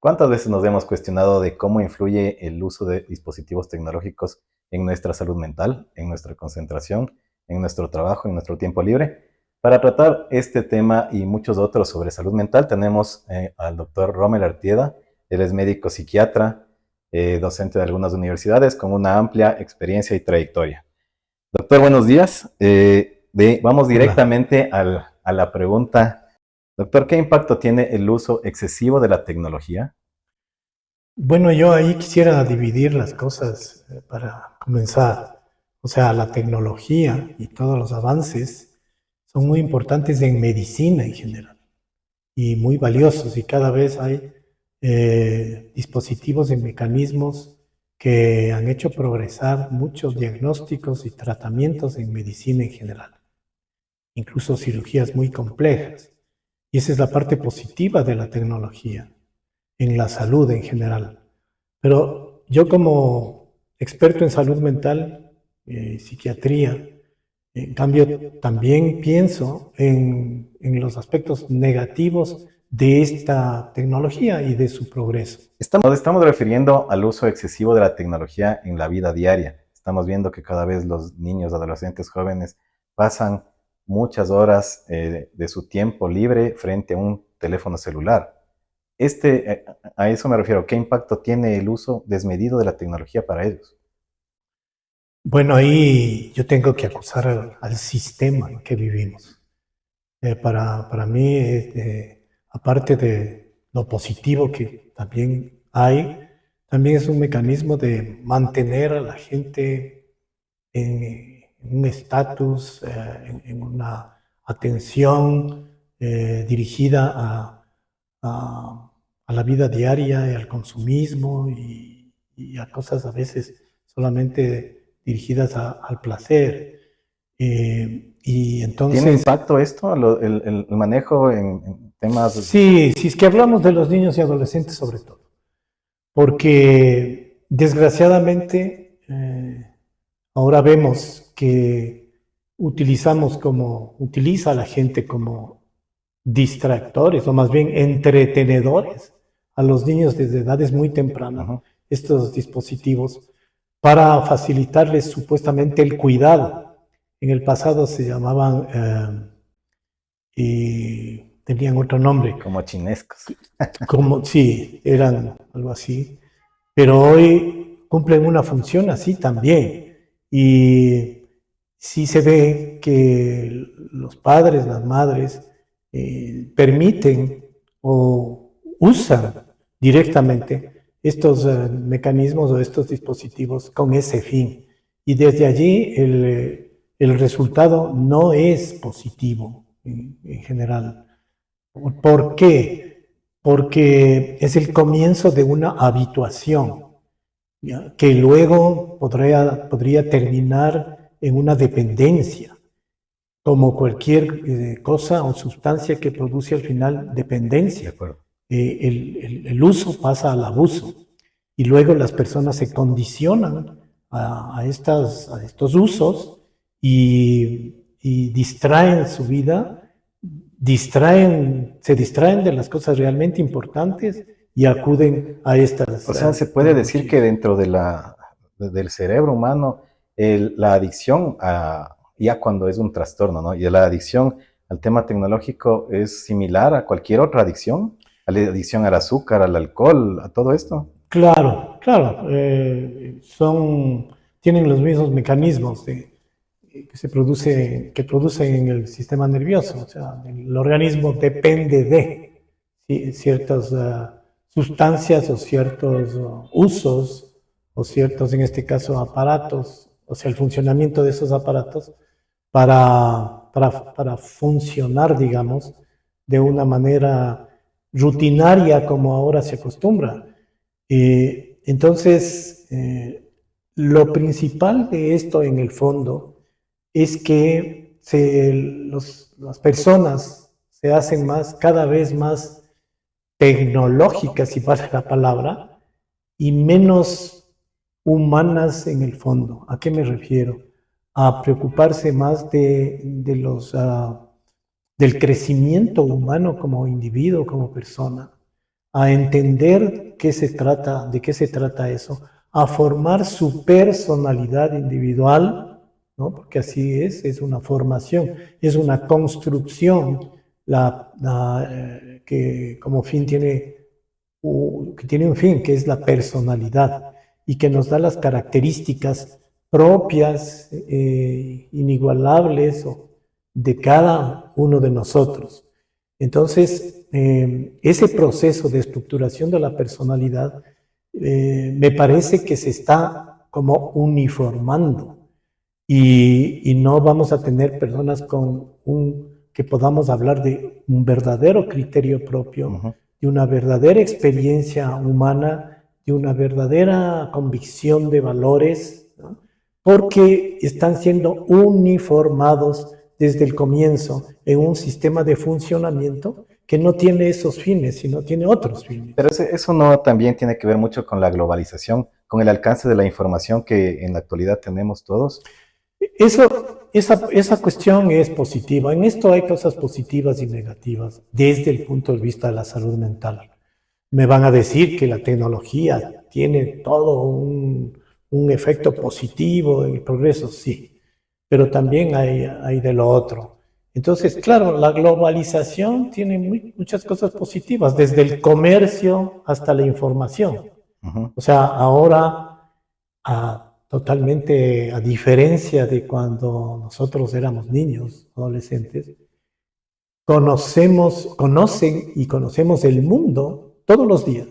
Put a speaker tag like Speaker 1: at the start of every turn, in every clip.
Speaker 1: ¿Cuántas veces nos hemos cuestionado de cómo influye el uso de dispositivos tecnológicos en nuestra salud mental, en nuestra concentración, en nuestro trabajo, en nuestro tiempo libre? Para tratar este tema y muchos otros sobre salud mental, tenemos al doctor Rommel Artieda. Él es médico psiquiatra, docente de algunas universidades con una amplia experiencia y trayectoria. Doctor, buenos días. Vamos
Speaker 2: Hola.
Speaker 1: directamente a la pregunta. Doctor, ¿qué impacto tiene el uso excesivo de la tecnología?
Speaker 2: Bueno, yo ahí quisiera dividir las cosas para comenzar. O sea, la tecnología y todos los avances son muy importantes en medicina en general y muy valiosos y cada vez hay dispositivos y mecanismos que han hecho progresar muchos diagnósticos y tratamientos en medicina en general, incluso cirugías muy complejas. Y esa es la parte positiva de la tecnología en la salud en general. Pero yo como experto en salud mental, psiquiatría, en cambio también pienso en los aspectos negativos de esta tecnología y de su progreso.
Speaker 1: Nos estamos refiriendo al uso excesivo de la tecnología en la vida diaria. Estamos viendo que cada vez los niños, adolescentes, jóvenes pasan muchas horas de su tiempo libre frente a un teléfono celular. A eso me refiero. ¿Qué impacto tiene el uso desmedido de la tecnología para ellos?
Speaker 2: Bueno, ahí yo tengo que acusar al sistema en que vivimos. Para mí, aparte de lo positivo que también hay, también es un mecanismo de mantener a la gente en un estatus, en una atención dirigida a la vida diaria y al consumismo y a cosas a veces solamente dirigidas al placer. Y
Speaker 1: ¿Tiene
Speaker 2: entonces,
Speaker 1: impacto esto, el manejo en temas?
Speaker 2: sí, si es que hablamos de los niños y adolescentes sobre todo, porque desgraciadamente ahora vemos que utiliza a la gente como distractores o más bien entretenedores a los niños desde edades muy tempranas,
Speaker 1: Ujú.
Speaker 2: estos dispositivos, para facilitarles supuestamente el cuidado. En el pasado se llamaban y tenían otro nombre,
Speaker 1: Como chinescos.
Speaker 2: como sí, eran algo así, pero hoy cumplen una función así también. Y sí se ve que los padres, las madres, permiten o usan directamente estos mecanismos o estos dispositivos con ese fin. Y desde allí el resultado no es positivo en general. ¿Por qué? Porque es el comienzo de una habituación, ¿ya? Que luego podría terminar en una dependencia, como cualquier cosa o sustancia que produce al final
Speaker 1: De
Speaker 2: dependencia.
Speaker 1: acuerdo.
Speaker 2: El uso pasa al abuso y luego las personas se condicionan a estos usos y distraen su vida, se distraen de las cosas realmente importantes y acuden a estas
Speaker 1: O sea, se puede decir que
Speaker 2: tecnologías.
Speaker 1: dentro del cerebro humano, la adicción ya cuando es un trastorno, ¿no? Y la adicción al tema tecnológico es similar a cualquier otra adicción, a la adicción al azúcar, al alcohol, a todo esto.
Speaker 2: Claro, claro, tienen los mismos mecanismos que producen en el sistema nervioso. O sea, el organismo depende de ciertas sustancias o ciertos usos o ciertos, en este caso, aparatos, o sea, el funcionamiento de esos aparatos para funcionar, digamos, de una manera rutinaria como ahora se acostumbra. Entonces, lo principal de esto en el fondo es que las personas se hacen cada vez más tecnológicas, si pasa la palabra, y menos humanas en el fondo. ¿A qué me refiero? A preocuparse más del crecimiento humano como individuo, como persona, a entender de qué se trata eso, a formar su personalidad individual, ¿no? Porque así es una formación, es una construcción que como fin que tiene un fin, que es la personalidad, y que nos da las características propias, inigualables de cada uno de nosotros. Entonces, ese proceso de estructuración de la personalidad me parece que se está como uniformando y no vamos a tener personas que podamos hablar de un verdadero criterio propio, de una verdadera experiencia humana, de una verdadera convicción de valores, ¿no? Porque están siendo uniformados desde el comienzo en un sistema de funcionamiento que no tiene esos fines, sino tiene otros fines.
Speaker 1: Pero eso no también tiene que ver mucho con la globalización, con el alcance de la información que en la actualidad tenemos todos.
Speaker 2: Esa cuestión es positiva. En esto hay cosas positivas y negativas desde el punto de vista de la salud mental. Me van a decir que la tecnología tiene todo un efecto positivo en el progreso, sí, pero también hay de lo otro. Entonces, claro, la globalización tiene muchas cosas positivas, desde el comercio hasta la información. O sea, ahora totalmente a diferencia de cuando nosotros éramos niños, adolescentes, conocemos el mundo todos los días.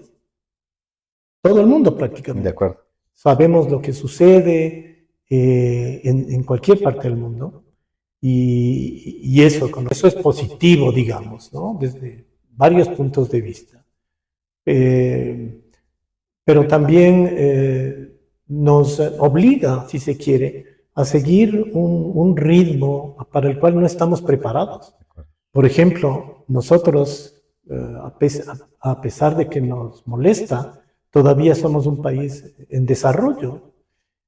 Speaker 2: Todo el mundo prácticamente.
Speaker 1: De acuerdo.
Speaker 2: Sabemos lo que sucede en cualquier parte del mundo y eso es positivo, digamos, ¿no? Desde varios puntos de vista. Pero también nos obliga, si se quiere, a seguir un ritmo para el cual no estamos preparados. Por ejemplo, nosotros, a pesar de que nos molesta, todavía somos un país en desarrollo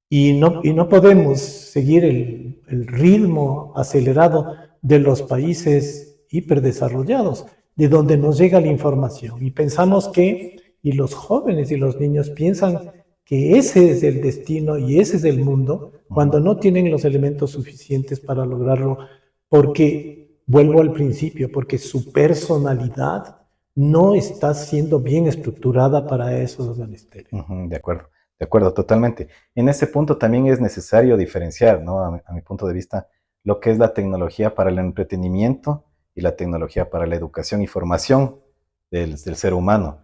Speaker 2: y no podemos seguir el ritmo acelerado de los países hiperdesarrollados, de donde nos llega la información. Y pensamos y los jóvenes y los niños piensan que ese es el destino y ese es el mundo, cuando no tienen los elementos suficientes para lograrlo, porque, vuelvo al principio, porque su personalidad no está siendo bien estructurada para esos menesteres.
Speaker 1: De acuerdo, totalmente. En ese punto también es necesario diferenciar, ¿no? A mi punto de vista, lo que es la tecnología para el entretenimiento y la tecnología para la educación y formación del ser humano.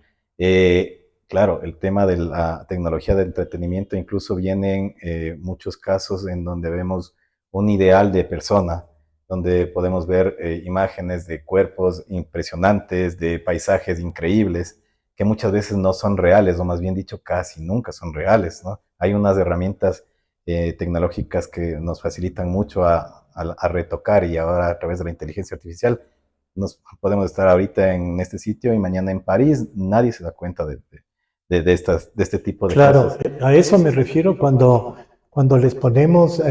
Speaker 1: Claro, el tema de la tecnología de entretenimiento incluso viene en muchos casos en donde vemos un ideal de persona, donde podemos ver imágenes de cuerpos impresionantes, de paisajes increíbles, que muchas veces no son reales, o más bien dicho, casi nunca son reales, ¿no? Hay unas herramientas tecnológicas que nos facilitan mucho a retocar y ahora a través de la inteligencia artificial nos podemos estar ahorita en este sitio y mañana en París, nadie se da cuenta de este tipo de
Speaker 2: cosas.
Speaker 1: Claro,
Speaker 2: a eso me refiero cuando les ponemos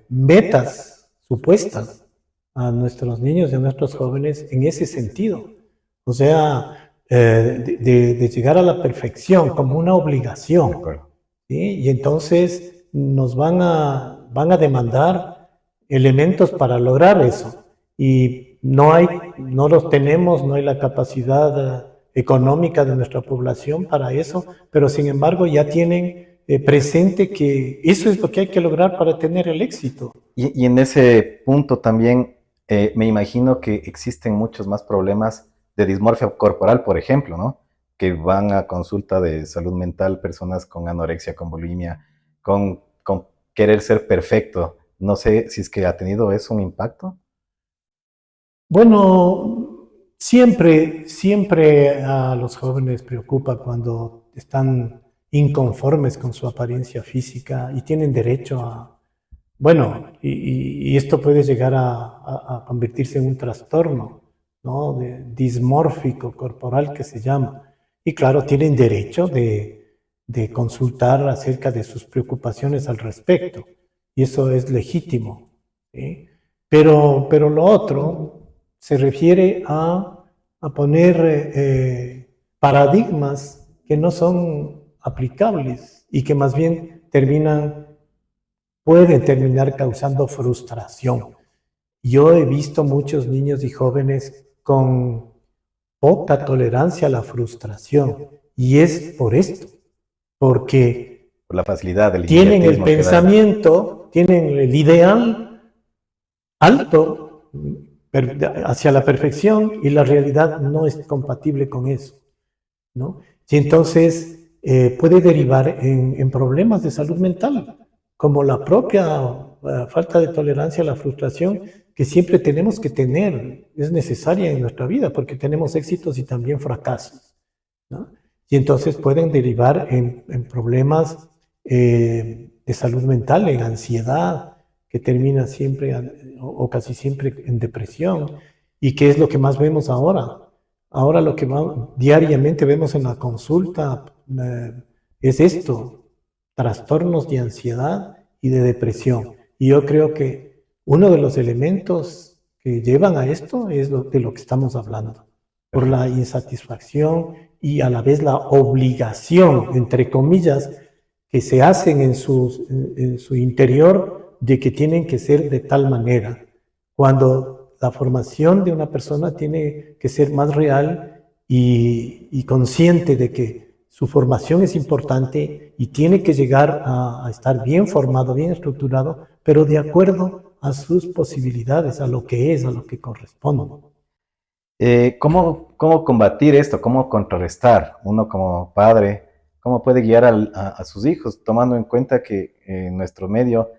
Speaker 2: metas supuestas a nuestros niños y a nuestros jóvenes en ese sentido. O sea, de llegar a la perfección como una obligación. ¿Sí? Y entonces nos van a demandar elementos para lograr eso. Y no los tenemos, no hay la capacidad económica de nuestra población para eso, pero sin embargo ya tienen presente que eso es lo que hay que lograr para tener el éxito.
Speaker 1: Y en ese punto también me imagino que existen muchos más problemas de dismorfia corporal, por ejemplo, ¿no? Que van a consulta de salud mental personas con anorexia, con bulimia, con querer ser perfecto. No sé si es que ha tenido eso un impacto.
Speaker 2: Bueno, siempre a los jóvenes preocupa cuando están inconformes con su apariencia física y tienen derecho bueno, y esto puede llegar a convertirse en un trastorno, ¿no? Dismórfico corporal que se llama. Y claro, tienen derecho de consultar acerca de sus preocupaciones al respecto. Y eso es legítimo, ¿sí? Pero lo otro se refiere a poner paradigmas que no son aplicables y que más bien pueden terminar causando frustración. Yo he visto muchos niños y jóvenes con poca tolerancia a la frustración, y es por esto, porque
Speaker 1: Por la facilidad del
Speaker 2: tienen el
Speaker 1: inmediatismo que da.
Speaker 2: pensamiento, tienen el ideal alto hacia la perfección, y la realidad no es compatible con eso, ¿no? Y entonces puede derivar en problemas de salud mental, como la propia falta de tolerancia a la frustración, que siempre tenemos que tener, es necesaria en nuestra vida, porque tenemos éxitos y también fracasos, ¿no? Y entonces pueden derivar en problemas de salud mental, en ansiedad, que termina siempre o casi siempre en depresión. ¿Y qué es lo que más vemos ahora? Ahora lo que diariamente vemos en la consulta es esto: trastornos de ansiedad y de depresión. Y yo creo que uno de los elementos que llevan a esto es de lo que estamos hablando, por la insatisfacción y a la vez la obligación, entre comillas, que se hacen en su interior, de que tienen que ser de tal manera, cuando la formación de una persona tiene que ser más real y consciente de que su formación es importante y tiene que llegar a estar bien formado, bien estructurado, pero de acuerdo a sus posibilidades, a lo que es, a lo que corresponde.
Speaker 1: ¿Cómo combatir esto? ¿Cómo contrarrestar? Uno como padre, ¿cómo puede guiar a sus hijos, tomando en cuenta que en nuestro medio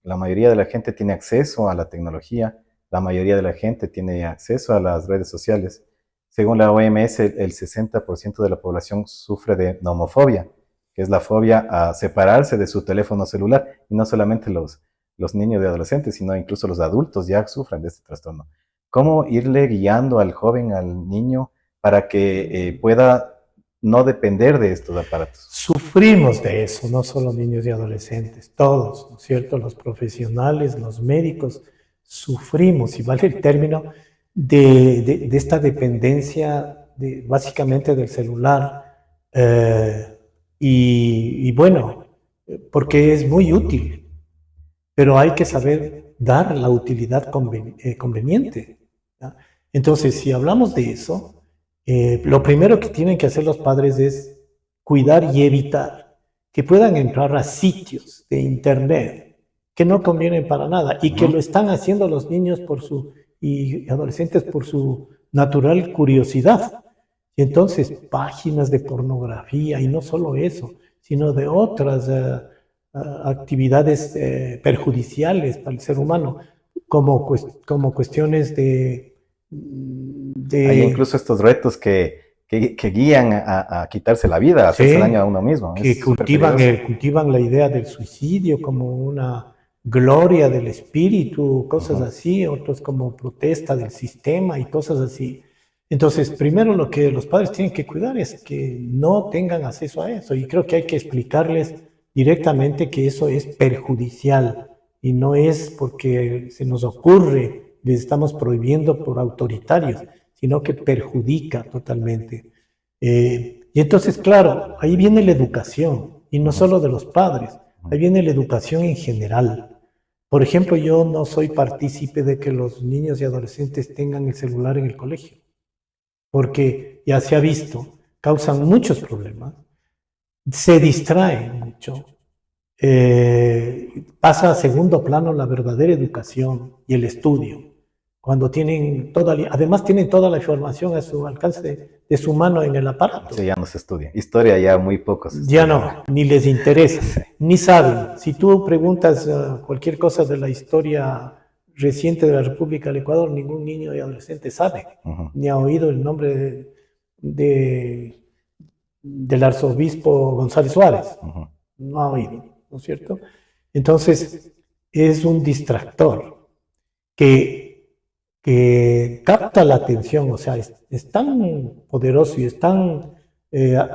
Speaker 1: la mayoría de la gente tiene acceso a la tecnología, la mayoría de la gente tiene acceso a las redes sociales? Según la OMS, el 60% de la población sufre de nomofobia, que es la fobia a separarse de su teléfono celular, y no solamente los niños y adolescentes, sino incluso los adultos ya sufren de este trastorno. ¿Cómo irle guiando al joven, al niño, para que pueda no depender de estos aparatos?
Speaker 2: Sufrimos de eso, no solo niños y adolescentes, todos, ¿no es cierto? Los profesionales, los médicos, sufrimos, y vale el término, de esta dependencia básicamente del celular. Y bueno, porque es muy útil, pero hay que saber dar la utilidad conveniente, ¿ya? Entonces, si hablamos de eso, lo primero que tienen que hacer los padres es cuidar y evitar que puedan entrar a sitios de internet que no convienen para nada, y que lo están haciendo los niños y adolescentes por su natural curiosidad. Y entonces, páginas de pornografía, y no solo eso, sino de otras actividades perjudiciales para el ser humano, como cuestiones
Speaker 1: Hay incluso estos retos que guían a quitarse la vida, a hacerse daño a uno mismo.
Speaker 2: Que cultivan la idea del suicidio como una gloria del espíritu, cosas así, otros como protesta del sistema y cosas así. Entonces, primero lo que los padres tienen que cuidar es que no tengan acceso a eso, y creo que hay que explicarles directamente que eso es perjudicial, y no es porque se nos ocurre, les estamos prohibiendo por autoritarios, sino que perjudica totalmente. Y entonces, claro, ahí viene la educación, y no solo de los padres, ahí viene la educación en general. Por ejemplo, yo no soy partícipe de que los niños y adolescentes tengan el celular en el colegio, porque ya se ha visto, causan muchos problemas, se distraen mucho, pasa a segundo plano la verdadera educación y el estudio, cuando además tienen toda la información a su alcance de su mano en el aparato.
Speaker 1: Sí, ya no se estudia. Historia ya muy pocos.
Speaker 2: Ya no, ni les interesa, ni saben. Si tú preguntas cualquier cosa de la historia reciente de la República del Ecuador, ningún niño y adolescente sabe, ni ha oído el nombre del arzobispo González Suárez. No ha oído, ¿no es cierto? Entonces, es un distractor que capta la atención, o sea, es tan poderoso y es tan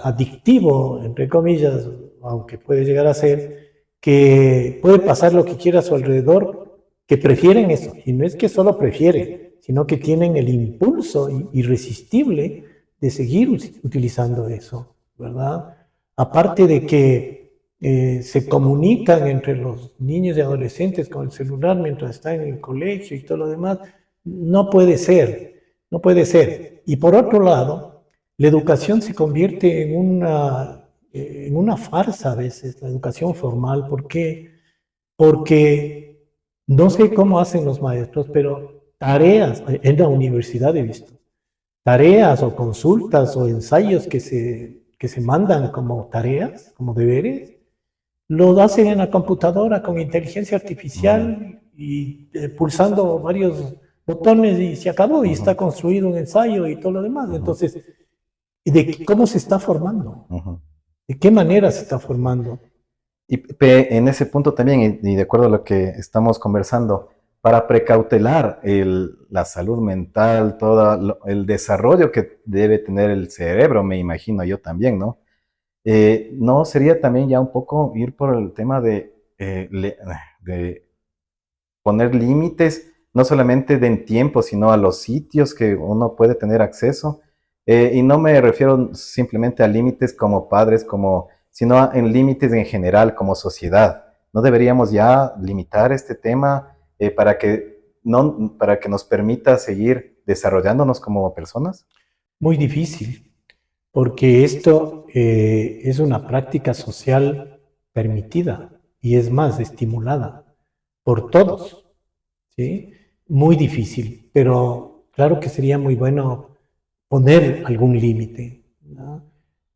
Speaker 2: adictivo, entre comillas, aunque puede llegar a ser, que puede pasar lo que quiera a su alrededor, que prefieren eso. Y no es que solo prefieren, sino que tienen el impulso irresistible de seguir utilizando eso, ¿verdad? Aparte de que se comunican entre los niños y adolescentes con el celular mientras están en el colegio y todo lo demás, no puede ser, no puede ser. Y por otro lado, la educación se convierte en una farsa a veces, la educación formal. ¿Por qué? Porque no sé cómo hacen los maestros, pero tareas, en la universidad he visto, tareas o consultas o ensayos que se mandan como tareas, como deberes, lo hacen en la computadora con inteligencia artificial y pulsando varios botones y se acabó y está construido un ensayo y todo lo demás. Entonces, ¿cómo se está formando? ¿De qué manera se está formando?
Speaker 1: Y en ese punto también, y de acuerdo a lo que estamos conversando, para precautelar la salud mental, todo el desarrollo que debe tener el cerebro, me imagino yo también, ¿no? ¿No sería también ya un poco ir por el tema de poner límites, no solamente en tiempo, sino a los sitios que uno puede tener acceso? Y no me refiero simplemente a límites como padres, sino en límites en general como sociedad. ¿No deberíamos ya limitar este tema para que nos permita seguir desarrollándonos como personas?
Speaker 2: Muy difícil, porque esto es una práctica social permitida y es más, estimulada por todos, ¿sí? Muy difícil, pero claro que sería muy bueno poner algún límite, ¿no?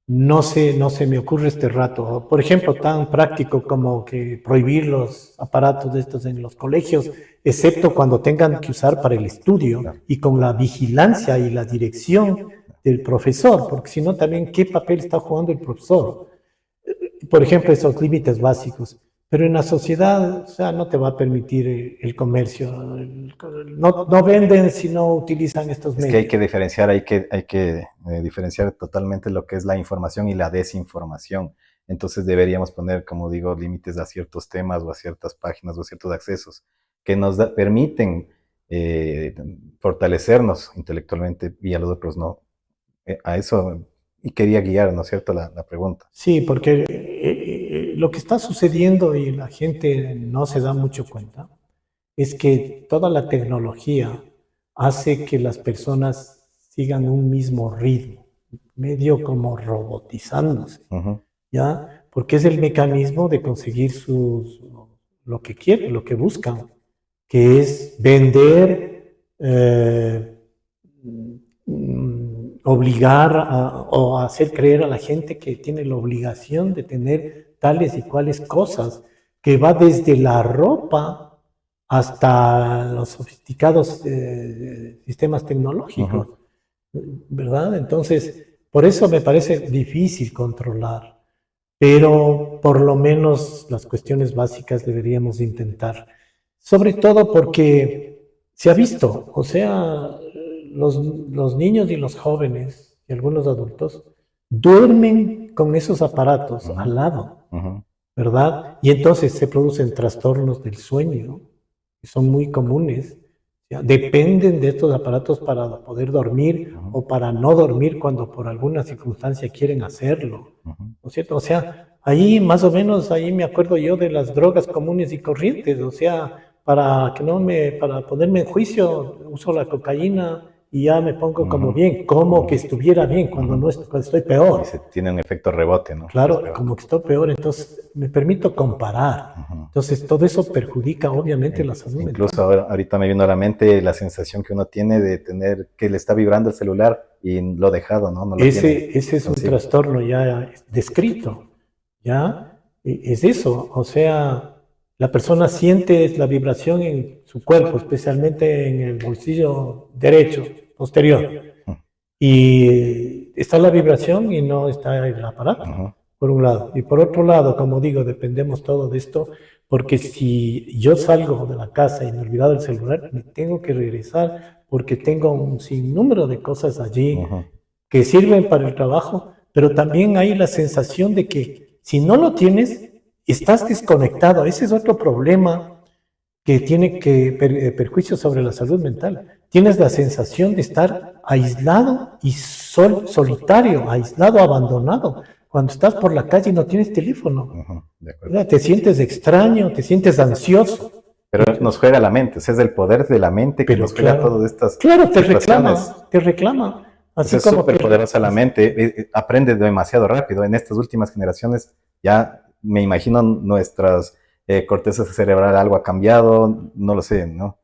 Speaker 2: No se me ocurre este rato. Por ejemplo, tan práctico como que prohibir los aparatos de estos en los colegios, excepto cuando tengan que usar para el estudio y con la vigilancia y la dirección del profesor, porque si no también, ¿qué papel está jugando el profesor? Por ejemplo, esos límites básicos. Pero en la sociedad, o sea, no te va a permitir el comercio. No venden si no utilizan estos medios.
Speaker 1: Es que hay que diferenciar, hay que diferenciar totalmente lo que es la información y la desinformación. Entonces deberíamos poner, como digo, límites a ciertos temas o a ciertas páginas o a ciertos accesos que nos permiten fortalecernos intelectualmente y a los otros no. A eso y quería guiar, ¿no es cierto?, la pregunta.
Speaker 2: Sí, porque lo que está sucediendo y la gente no se da mucho cuenta es que toda la tecnología hace que las personas sigan un mismo ritmo, medio como robotizándose, ¿ya? Porque es el mecanismo de conseguir lo que quieren, lo que buscan, que es vender, obligar o hacer creer a la gente que tiene la obligación de tener tales y cuales cosas, que va desde la ropa hasta los sofisticados sistemas tecnológicos, ¿verdad? Entonces, por eso me parece difícil controlar, pero por lo menos las cuestiones básicas deberíamos intentar, sobre todo porque se ha visto, o sea, los niños y los jóvenes y algunos adultos duermen con esos aparatos al lado, ¿verdad? Y entonces se producen trastornos del sueño, que son muy comunes. ¿Ya? Dependen de estos aparatos para poder dormir o para no dormir cuando por alguna circunstancia quieren hacerlo, ¿no es cierto? O sea, ahí más o menos, ahí me acuerdo yo de las drogas comunes y corrientes, o sea, para ponerme en juicio, uso la cocaína y ya me pongo como bien, como que estuviera bien cuando cuando estoy peor.
Speaker 1: Y se tiene un efecto rebote, ¿no?
Speaker 2: Claro, como que estoy peor, entonces me permito comparar. Entonces todo eso perjudica obviamente la salud mental.
Speaker 1: Incluso ahorita me vino a la mente la sensación que uno tiene de tener que le está vibrando el celular y lo ha dejado, ¿no?
Speaker 2: Ese es un trastorno ya descrito, ¿ya? Es eso, o sea, la persona siente la vibración en su cuerpo, especialmente en el bolsillo derecho, posterior. Y está la vibración y no está el aparato, por un lado. Y por otro lado, como digo, dependemos todo de esto, porque si yo salgo de la casa y me he olvidado el celular, me tengo que regresar porque tengo un sinnúmero de cosas allí que sirven para el trabajo, pero también hay la sensación de que si no lo tienes, estás desconectado. Ese es otro problema que tiene perjuicios sobre la salud mental. Tienes la sensación de estar aislado y solitario, aislado, abandonado. Cuando estás por la calle y no tienes teléfono,
Speaker 1: de acuerdo.
Speaker 2: te sientes extraño, te sientes ansioso.
Speaker 1: Pero nos juega la mente, o sea, es el poder de la mente que nos juega todas estas
Speaker 2: situaciones. Te reclama.
Speaker 1: Así es súper poderosa la mente, aprende demasiado rápido. En estas últimas generaciones ya me imagino nuestras cortezas cerebral algo ha cambiado, no lo sé, ¿no?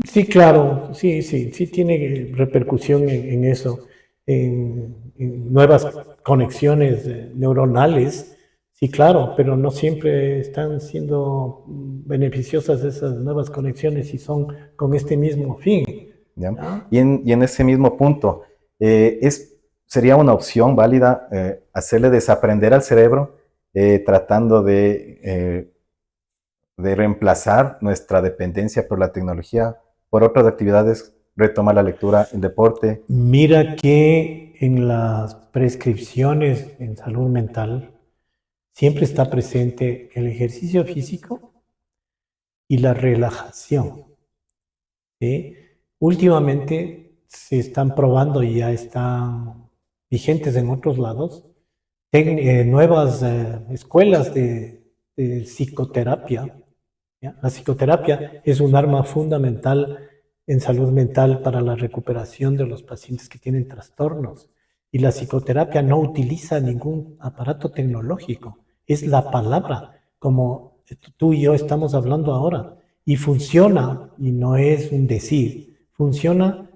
Speaker 2: Sí, claro, sí tiene repercusión en eso, en nuevas conexiones neuronales, sí, claro, pero no siempre están siendo beneficiosas esas nuevas conexiones y son con este mismo fin.
Speaker 1: ¿Ya? Y en ese mismo punto, sería una opción válida hacerle desaprender al cerebro tratando de reemplazar nuestra dependencia por la tecnología por otras actividades, retomar la lectura, el deporte.
Speaker 2: Mira que en las prescripciones en salud mental siempre está presente el ejercicio físico y la relajación. ¿Sí? Últimamente se están probando y ya están vigentes en otros lados nuevas escuelas de psicoterapia. ¿Ya? La psicoterapia es un arma fundamental en salud mental para la recuperación de los pacientes que tienen trastornos. Y la psicoterapia no utiliza ningún aparato tecnológico, es la palabra, como tú y yo estamos hablando ahora. Y funciona, y no es un decir, funciona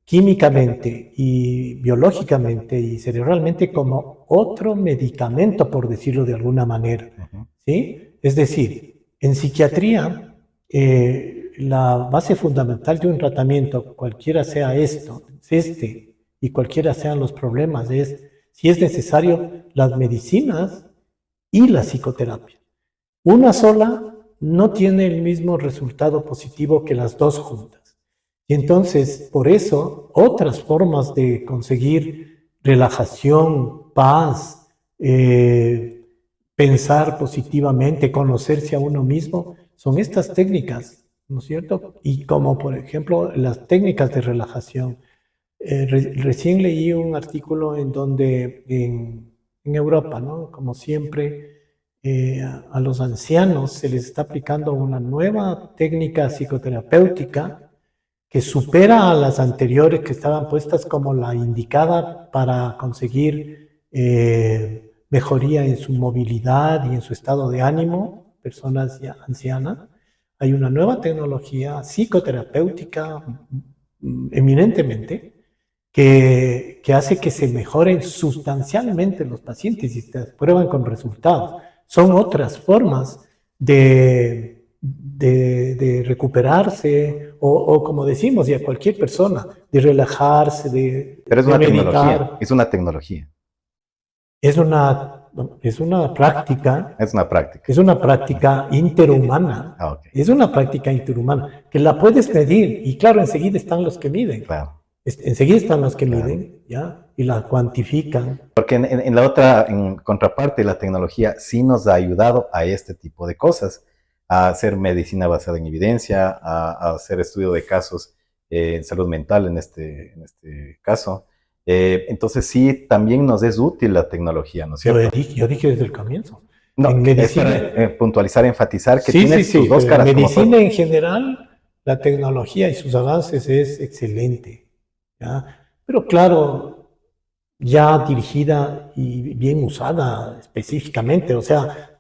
Speaker 2: químicamente y biológicamente y cerebralmente como otro medicamento, por decirlo de alguna manera. ¿Sí? Es decir, en psiquiatría, la base fundamental de un tratamiento, cualquiera sea y cualquiera sean los problemas, es si es necesario las medicinas y la psicoterapia. Una sola no tiene el mismo resultado positivo que las dos juntas. Y entonces, por eso, otras formas de conseguir relajación, paz, pensar positivamente, conocerse a uno mismo, son estas técnicas, ¿no es cierto? Y como, por ejemplo, las técnicas de relajación. Recién leí un artículo en donde en Europa, ¿no? Como siempre, a los ancianos se les está aplicando una nueva técnica psicoterapéutica que supera a las anteriores que estaban puestas como la indicada para conseguir mejoría en su movilidad y en su estado de ánimo, personas ya ancianas. Hay una nueva tecnología psicoterapéutica eminentemente que hace que se mejoren sustancialmente los pacientes y se prueban con resultados. Son otras formas de recuperarse o como decimos, y a cualquier persona, de relajarse,
Speaker 1: Pero es una tecnología, es una tecnología.
Speaker 2: Es una práctica.
Speaker 1: Es una práctica.
Speaker 2: Es una práctica interhumana.
Speaker 1: Okay.
Speaker 2: Es una práctica interhumana que la puedes medir y claro, enseguida están los que miden.
Speaker 1: Claro.
Speaker 2: Enseguida están los que miden, ¿ya? Y la cuantifican.
Speaker 1: Porque en la otra, en contraparte, la tecnología sí nos ha ayudado a este tipo de cosas, a hacer medicina basada en evidencia, a hacer estudio de casos en salud mental en este caso. Entonces sí, también nos es útil la tecnología, ¿no es cierto?
Speaker 2: Yo dije desde el comienzo.
Speaker 1: No, en medicina, es para puntualizar, enfatizar que tiene sus dos caras.
Speaker 2: En medicina en general, la tecnología y sus avances es excelente, ¿ya? Pero claro, ya dirigida y bien usada específicamente, o sea,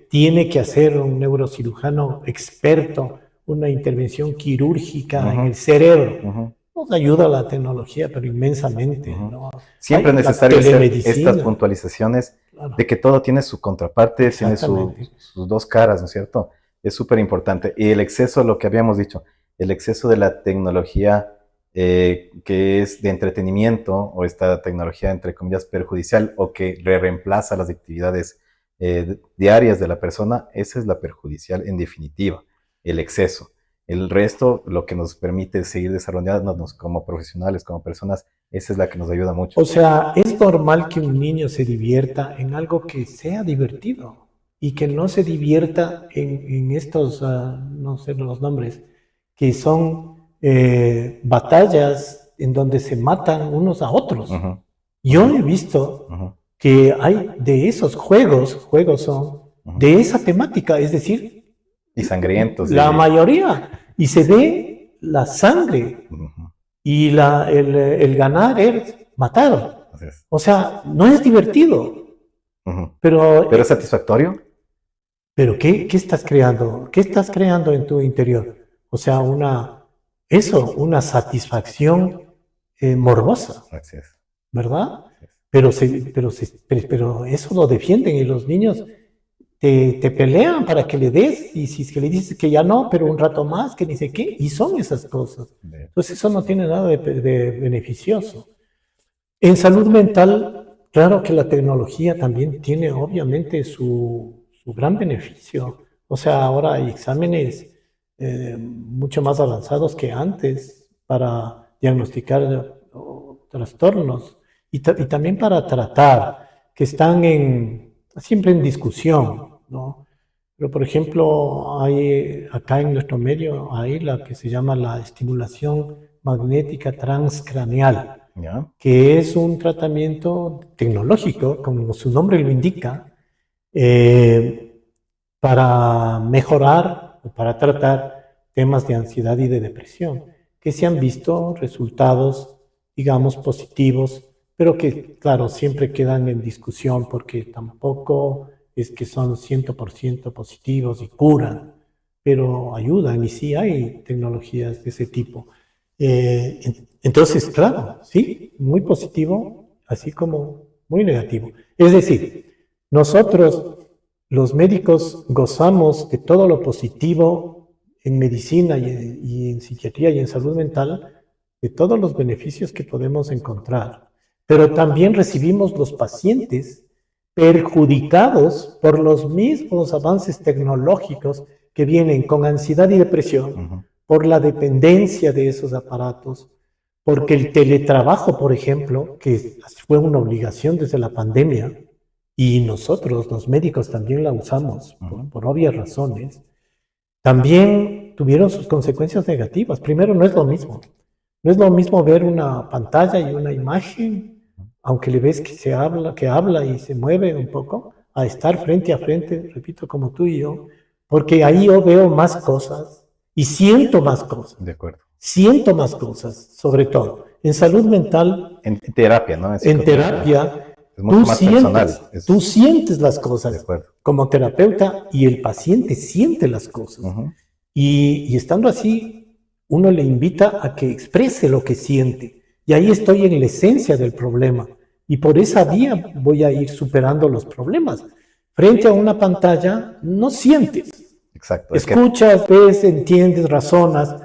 Speaker 2: tiene que hacer un neurocirujano experto una intervención quirúrgica en el cerebro. Nos ayuda la tecnología, pero inmensamente. ¿No?
Speaker 1: Siempre es necesario hacer estas puntualizaciones de que todo tiene su contraparte, tiene sus dos caras, ¿no es cierto? Es súper importante. Y el exceso, lo que habíamos dicho, el exceso de la tecnología que es de entretenimiento o esta tecnología, entre comillas, perjudicial o que reemplaza las actividades diarias de la persona, esa es la perjudicial en definitiva, el exceso. El resto, lo que nos permite seguir desarrollándonos como profesionales, como personas, esa es la que nos ayuda mucho.
Speaker 2: O sea, es normal que un niño se divierta en algo que sea divertido y que no se divierta en estos, no sé los nombres, que son batallas en donde se matan unos a otros.
Speaker 1: Ujú,
Speaker 2: Yo he visto
Speaker 1: ujú,
Speaker 2: que hay de esos juegos son
Speaker 1: ujú.
Speaker 2: de esa temática, es decir,
Speaker 1: Y sangrientos.
Speaker 2: la mayoría, y se ve la sangre
Speaker 1: Ujú,
Speaker 2: y el ganar es matar.
Speaker 1: así es.
Speaker 2: O sea, no es divertido,
Speaker 1: Ujú.
Speaker 2: pero,
Speaker 1: ¿Pero es satisfactorio?
Speaker 2: pero ¿qué estás creando? ¿Qué estás creando en tu interior? O sea, una satisfacción morbosa,
Speaker 1: Así es.
Speaker 2: ¿verdad?
Speaker 1: Así es.
Speaker 2: Pero eso lo defienden y los niños te pelean para que le des, y si es que le dices que ya no, pero un rato más, que ni sé qué, y son esas cosas. Entonces eso no tiene nada de beneficioso. En salud mental, claro que la tecnología también tiene obviamente su gran beneficio. O sea, ahora hay exámenes mucho más avanzados que antes para diagnosticar trastornos y también para tratar, que están siempre en discusión, ¿no? Pero, por ejemplo, hay acá en nuestro medio, hay la que se llama la estimulación magnética transcraneal,
Speaker 1: ¿Ya?
Speaker 2: que es un tratamiento tecnológico, como su nombre lo indica, para mejorar o para tratar temas de ansiedad y de depresión, que se han visto resultados, digamos, positivos, pero que, claro, siempre quedan en discusión porque tampoco es que son 100% positivos y curan, pero ayudan y sí hay tecnologías de ese tipo. Entonces, claro, sí, muy positivo, así como muy negativo. Es decir, nosotros, los médicos, gozamos de todo lo positivo en medicina y en psiquiatría y en salud mental, de todos los beneficios que podemos encontrar, pero también recibimos los pacientes perjudicados por los mismos avances tecnológicos que vienen con ansiedad y depresión,
Speaker 1: Ujú.
Speaker 2: por la dependencia de esos aparatos, porque el teletrabajo, por ejemplo, que fue una obligación desde la pandemia, y nosotros, los médicos, también la usamos
Speaker 1: Ujú.
Speaker 2: por obvias razones, también tuvieron sus consecuencias negativas. Primero, no es lo mismo. No es lo mismo ver una pantalla y una imagen, aunque le ves que habla y se mueve un poco, a estar frente a frente, repito, como tú y yo, porque ahí yo veo más cosas y siento más cosas.
Speaker 1: De acuerdo.
Speaker 2: Siento más cosas, sobre todo. En salud mental,
Speaker 1: En terapia, ¿no? En
Speaker 2: en
Speaker 1: psicoterapia.
Speaker 2: terapia,
Speaker 1: Es mucho más personal.
Speaker 2: tú sientes las
Speaker 1: De
Speaker 2: cosas
Speaker 1: acuerdo.
Speaker 2: como terapeuta y el paciente siente las cosas.
Speaker 1: Ujú.
Speaker 2: Y estando así, uno le invita a que exprese lo que siente. Y ahí estoy en la esencia del problema. Y por esa vía voy a ir superando los problemas. Frente a una pantalla, no sientes.
Speaker 1: Exacto. Es que,
Speaker 2: Escuchas, ves, entiendes, razonas,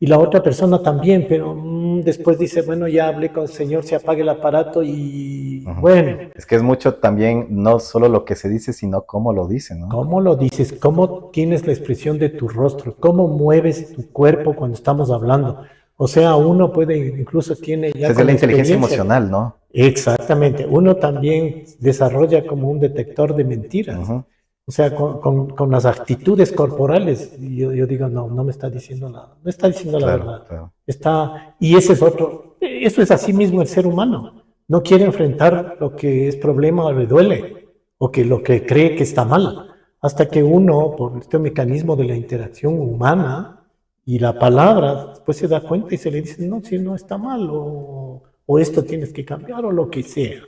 Speaker 2: y la otra persona también, pero después dice, bueno, ya hablé con el señor, se apague el aparato y
Speaker 1: ujú.
Speaker 2: bueno,
Speaker 1: Es que es mucho también, no solo lo que se dice, sino cómo lo dice, ¿no?
Speaker 2: ¿cómo lo dices? ¿Cómo tienes la expresión de tu rostro? ¿Cómo mueves tu cuerpo cuando estamos hablando? O sea, uno puede, incluso tiene ya
Speaker 1: Es de
Speaker 2: con
Speaker 1: la inteligencia
Speaker 2: experiencia.
Speaker 1: emocional, ¿no?
Speaker 2: Exactamente. Uno también desarrolla como un detector de mentiras.
Speaker 1: Ujú.
Speaker 2: O sea, con las actitudes corporales. Yo digo, no me está diciendo nada. No está diciendo la
Speaker 1: Claro,
Speaker 2: verdad.
Speaker 1: claro.
Speaker 2: Y ese es otro. Eso es así mismo el ser humano. No quiere enfrentar lo que es problema o le duele, o que lo que cree que está mal. Hasta que uno, por este mecanismo de la interacción humana y la palabra, después se da cuenta y se le dice, no, si no está mal, o esto tienes que cambiar, o lo que sea.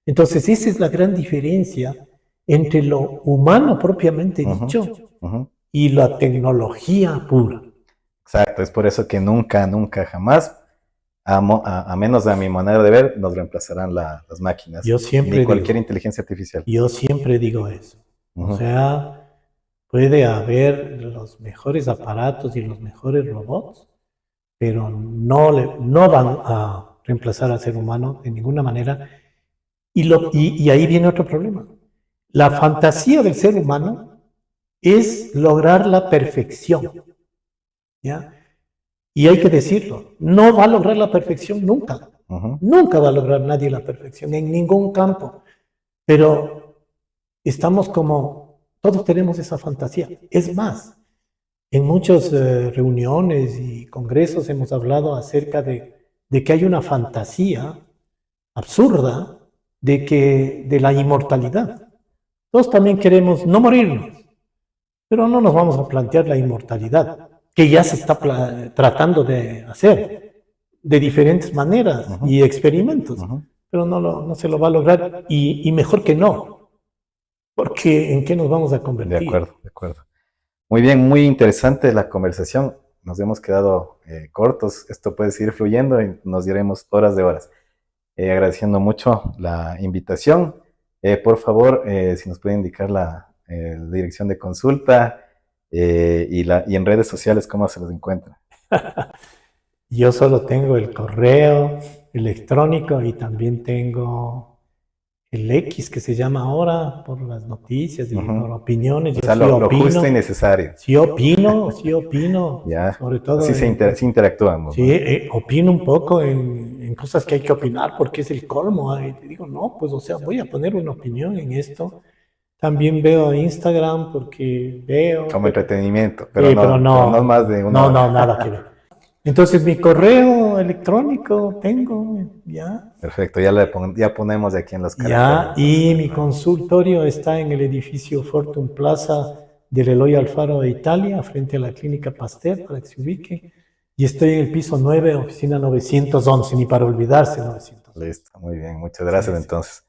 Speaker 2: Entonces, esa es la gran diferencia entre lo humano propiamente
Speaker 1: Ujú,
Speaker 2: dicho
Speaker 1: ujú.
Speaker 2: y la tecnología pura.
Speaker 1: Exacto. Es por eso que nunca, nunca, jamás, a menos de mi manera de ver, nos reemplazarán las máquinas,
Speaker 2: Yo
Speaker 1: ni
Speaker 2: siempre
Speaker 1: cualquier
Speaker 2: digo,
Speaker 1: inteligencia artificial.
Speaker 2: yo siempre digo eso. O
Speaker 1: Ujú.
Speaker 2: sea, puede haber los mejores aparatos y los mejores robots, pero no van a reemplazar al ser humano de ninguna manera. Y ahí viene otro problema. La fantasía del ser humano es lograr la perfección, ¿ya? Y hay que decirlo, no va a lograr la perfección nunca.
Speaker 1: Ujú.
Speaker 2: Nunca va a lograr nadie la perfección en ningún campo. Pero estamos como, todos tenemos esa fantasía. Es más, en muchas reuniones y congresos hemos hablado acerca de que hay una fantasía absurda de la inmortalidad. Todos también queremos no morirnos, pero no nos vamos a plantear la inmortalidad, que ya se está tratando de hacer de diferentes maneras y experimentos, pero no se lo va a lograr y mejor que no, porque ¿en qué nos vamos a convertir?
Speaker 1: De acuerdo, de acuerdo. Muy bien, muy interesante la conversación. Nos hemos quedado cortos. Esto puede seguir fluyendo y nos diremos horas de horas. Agradeciendo mucho la invitación. Por favor, si nos puede indicar la dirección de consulta y en redes sociales, ¿cómo se los encuentra?
Speaker 2: Yo solo tengo el correo electrónico y también tengo el X que se llama ahora por las noticias y por opiniones.
Speaker 1: O sea, lo justo y necesario.
Speaker 2: Sí opino,
Speaker 1: Ya.
Speaker 2: Sobre todo.
Speaker 1: Sí, sí interactuamos.
Speaker 2: Sí, ¿no? Opino un poco en cosas que hay que opinar porque es el colmo. Y te digo, no, pues o sea, voy a poner una opinión en esto. También veo Instagram porque veo.
Speaker 1: Como entretenimiento,
Speaker 2: pero
Speaker 1: no más de una hora.
Speaker 2: No, nada que ver. Entonces mi correo electrónico tengo, ya.
Speaker 1: Perfecto, ya ponemos de aquí en los
Speaker 2: caracteres. Ya, y mi consultorio está en el edificio Fortune Plaza del Eloy Alfaro de Italia, frente a la Clínica Pasteur, para que se ubique. Y estoy en el piso 9, oficina 911, ni para olvidarse 911.
Speaker 1: Listo, muy bien, muchas gracias entonces.